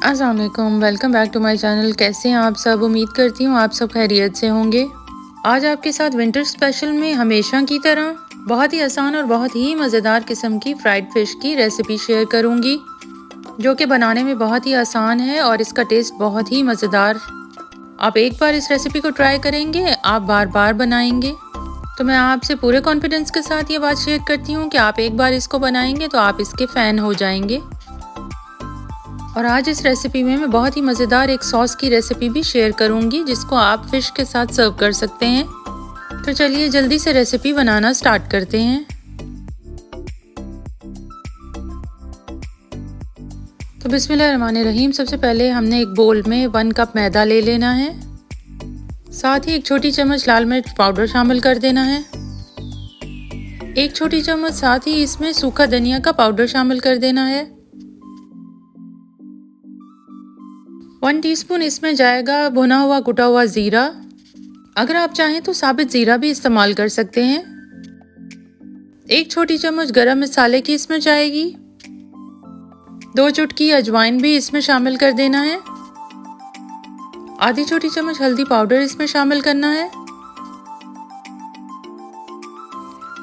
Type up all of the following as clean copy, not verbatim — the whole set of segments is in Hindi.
अस्सलाम वालेकुम, welcome back to my channel. कैसे हैं आप सब? उम्मीद करती हूँ आप सब खैरियत से होंगे। आज आपके साथ विंटर स्पेशल में हमेशा की तरह बहुत ही आसान और बहुत ही मज़ेदार किस्म की फ्राइड फ़िश की रेसिपी शेयर करूँगी, जो कि बनाने में बहुत ही आसान है और इसका टेस्ट बहुत ही मज़ेदार। आप एक बार इस रेसिपी को ट्राई करेंगे, आप बार बार बनाएंगे। तो मैं आपसे पूरे कॉन्फिडेंस के साथ ये बात शेयर करती हूँ कि आप एक बार इसको बनाएंगे तो आप इसके फ़ैन हो जाएंगे। और आज इस रेसिपी में मैं बहुत ही मज़ेदार एक सॉस की रेसिपी भी शेयर करूंगी, जिसको आप फिश के साथ सर्व कर सकते हैं। तो चलिए जल्दी से रेसिपी बनाना स्टार्ट करते हैं। तो बिस्मिल्लाहिर्रहमानिर्रहीम। सबसे पहले हमने एक बोल में 1 कप मैदा ले लेना है। साथ ही 1 छोटी चम्मच लाल मिर्च पाउडर शामिल कर देना है। 1 छोटी चम्मच साथ ही इसमें सूखा धनिया का पाउडर शामिल कर देना है। 1 टीस्पून इसमें जाएगा भुना हुआ कुटा हुआ ज़ीरा। अगर आप चाहें तो साबित ज़ीरा भी इस्तेमाल कर सकते हैं। 1 छोटी चम्मच गरम मसाले की इसमें जाएगी। 2 चुटकी अजवाइन भी इसमें शामिल कर देना है। आधी छोटी चम्मच हल्दी पाउडर इसमें शामिल करना है।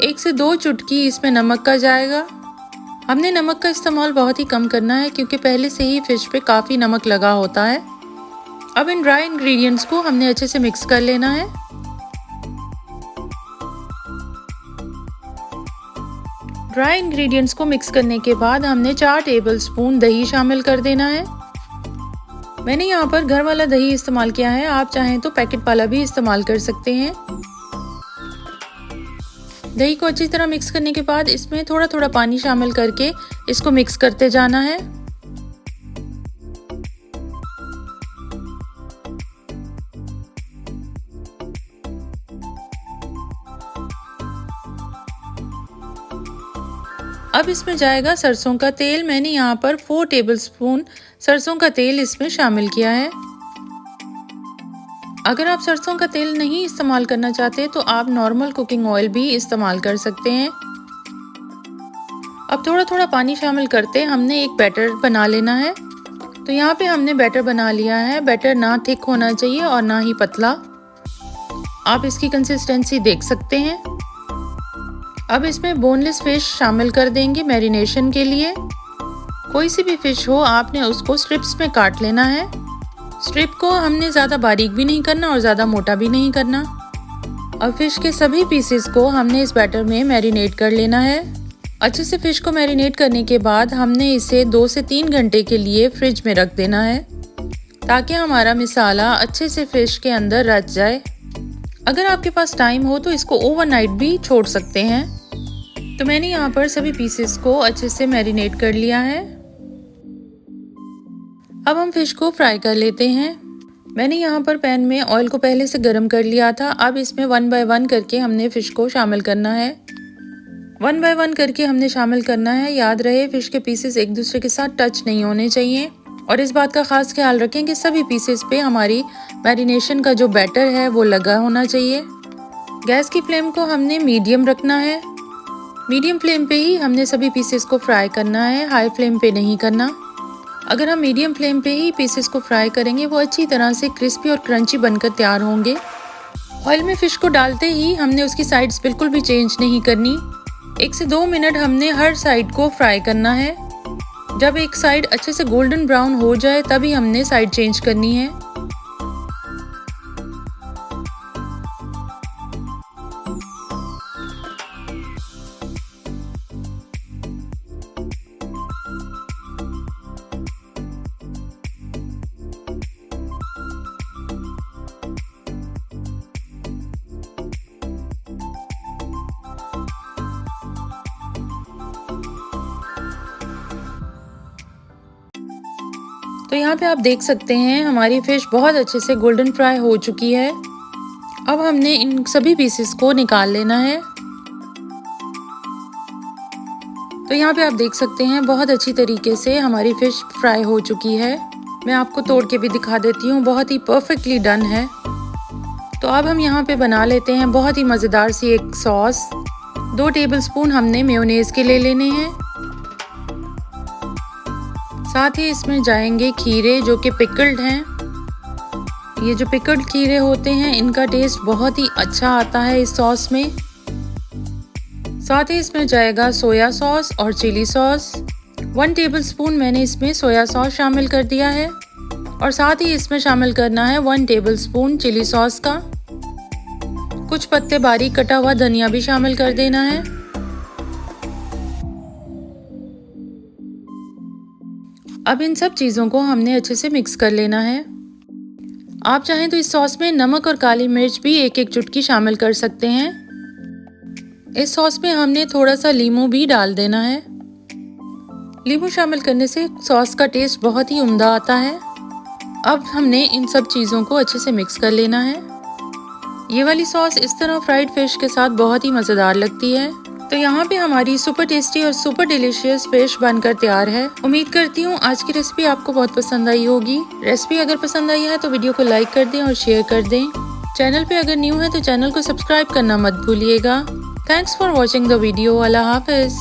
1 से 2 चुटकी इसमें नमक का जाएगा। हमने नमक का इस्तेमाल बहुत ही कम करना है, क्योंकि पहले से ही फिश पे काफ़ी नमक लगा होता है। अब इन ड्राई इंग्रेडिएंट्स को हमने अच्छे से मिक्स कर लेना है। ड्राई इंग्रेडिएंट्स को मिक्स करने के बाद हमने 4 टेबलस्पून दही शामिल कर देना है। मैंने यहाँ पर घर वाला दही इस्तेमाल किया है, आप चाहें तो पैकेट वाला भी इस्तेमाल कर सकते हैं। दही को अच्छी तरह मिक्स करने के बाद इसमें थोड़ा थोड़ा पानी शामिल करके इसको मिक्स करते जाना है। अब इसमें जाएगा सरसों का तेल। मैंने यहाँ पर 4 टेबलस्पून सरसों का तेल इसमें शामिल किया है। अगर आप सरसों का तेल नहीं इस्तेमाल करना चाहते तो आप नॉर्मल कुकिंग ऑयल भी इस्तेमाल कर सकते हैं। अब थोड़ा थोड़ा पानी शामिल करते हमने एक बैटर बना लेना है। तो यहाँ पे हमने बैटर बना लिया है। बैटर ना थिक होना चाहिए और ना ही पतला। आप इसकी कंसिस्टेंसी देख सकते हैं। अब इसमें बोनलेस फिश शामिल कर देंगे मैरिनेशन के लिए। कोई सी भी फिश हो, आपने उसको स्ट्रिप्स में काट लेना है। स्ट्रिप को हमने ज़्यादा बारीक भी नहीं करना और ज़्यादा मोटा भी नहीं करना। अब फिश के सभी पीसेस को हमने इस बैटर में मैरिनेट कर लेना है। अच्छे से फिश को मैरिनेट करने के बाद हमने इसे 2 से 3 घंटे के लिए फ्रिज में रख देना है, ताकि हमारा मसाला अच्छे से फिश के अंदर रच जाए। अगर आपके पास टाइम हो तो इसको ओवरनाइट भी छोड़ सकते हैं। तो मैंने यहाँ पर सभी पीसेस को अच्छे से मैरिनेट कर लिया है। अब हम फिश को फ्राई कर लेते हैं। मैंने यहाँ पर पैन में ऑयल को पहले से गर्म कर लिया था। अब इसमें 1 बाय 1 करके हमने फिश को शामिल करना है। 1 बाय 1 करके हमने शामिल करना है। याद रहे फिश के पीसेस एक दूसरे के साथ टच नहीं होने चाहिए, और इस बात का खास ख्याल रखें कि सभी पीसेस पे हमारी मैरिनेशन का जो बैटर है वो लगा होना चाहिए। गैस की फ्लेम को हमने मीडियम रखना है। मीडियम फ्लेम पे ही हमने सभी पीसेस को फ्राई करना है, हाई फ्लेम पे नहीं करना। अगर हम मीडियम फ्लेम पे ही पीसेस को फ्राई करेंगे, वो अच्छी तरह से क्रिस्पी और क्रंची बनकर तैयार होंगे। ऑयल में फिश को डालते ही हमने उसकी साइड्स बिल्कुल भी चेंज नहीं करनी। 1 से 2 मिनट हमने हर साइड को फ्राई करना है। जब एक साइड अच्छे से गोल्डन ब्राउन हो जाए तभी हमने साइड चेंज करनी है। तो यहाँ पे आप देख सकते हैं हमारी फिश बहुत अच्छे से गोल्डन फ्राई हो चुकी है। अब हमने इन सभी पीसेस को निकाल लेना है। तो यहाँ पे आप देख सकते हैं बहुत अच्छी तरीके से हमारी फिश फ्राई हो चुकी है। मैं आपको तोड़ के भी दिखा देती हूँ, बहुत ही परफेक्टली डन है। तो अब हम यहाँ पे बना लेते हैं बहुत ही मज़ेदार सी एक सॉस। 2 टेबलस्पून हमने मेयोनेज़ के ले लेने हैं। साथ ही इसमें जाएंगे खीरे जो कि पिकल्ड हैं। ये जो पिकल्ड खीरे होते हैं इनका टेस्ट बहुत ही अच्छा आता है इस सॉस में। साथ ही इसमें जाएगा सोया सॉस और चिली सॉस। 1 टेबलस्पून मैंने इसमें सोया सॉस शामिल कर दिया है और साथ ही इसमें शामिल करना है 1 टेबलस्पून चिली सॉस का। कुछ पत्ते बारीक कटा हुआ धनिया भी शामिल कर देना है। अब इन सब चीज़ों को हमने अच्छे से मिक्स कर लेना है। आप चाहें तो इस सॉस में नमक और काली मिर्च भी एक एक चुटकी शामिल कर सकते हैं। इस सॉस में हमने थोड़ा सा लीमू भी डाल देना है। लीमू शामिल करने से सॉस का टेस्ट बहुत ही उम्दा आता है। अब हमने इन सब चीज़ों को अच्छे से मिक्स कर लेना है। ये वाली सॉस इस तरह फ्राइड फिश के साथ बहुत ही मज़ेदार लगती है। तो यहाँ पे हमारी सुपर टेस्टी और सुपर डिलीशियस फिश बनकर तैयार है। उम्मीद करती हूँ आज की रेसिपी आपको बहुत पसंद आई होगी। रेसिपी अगर पसंद आई है तो वीडियो को लाइक कर दें और शेयर कर दें। चैनल पे अगर न्यू है तो चैनल को सब्सक्राइब करना मत भूलिएगा। Thanks for watching the video. अल्लाह हाफिज़।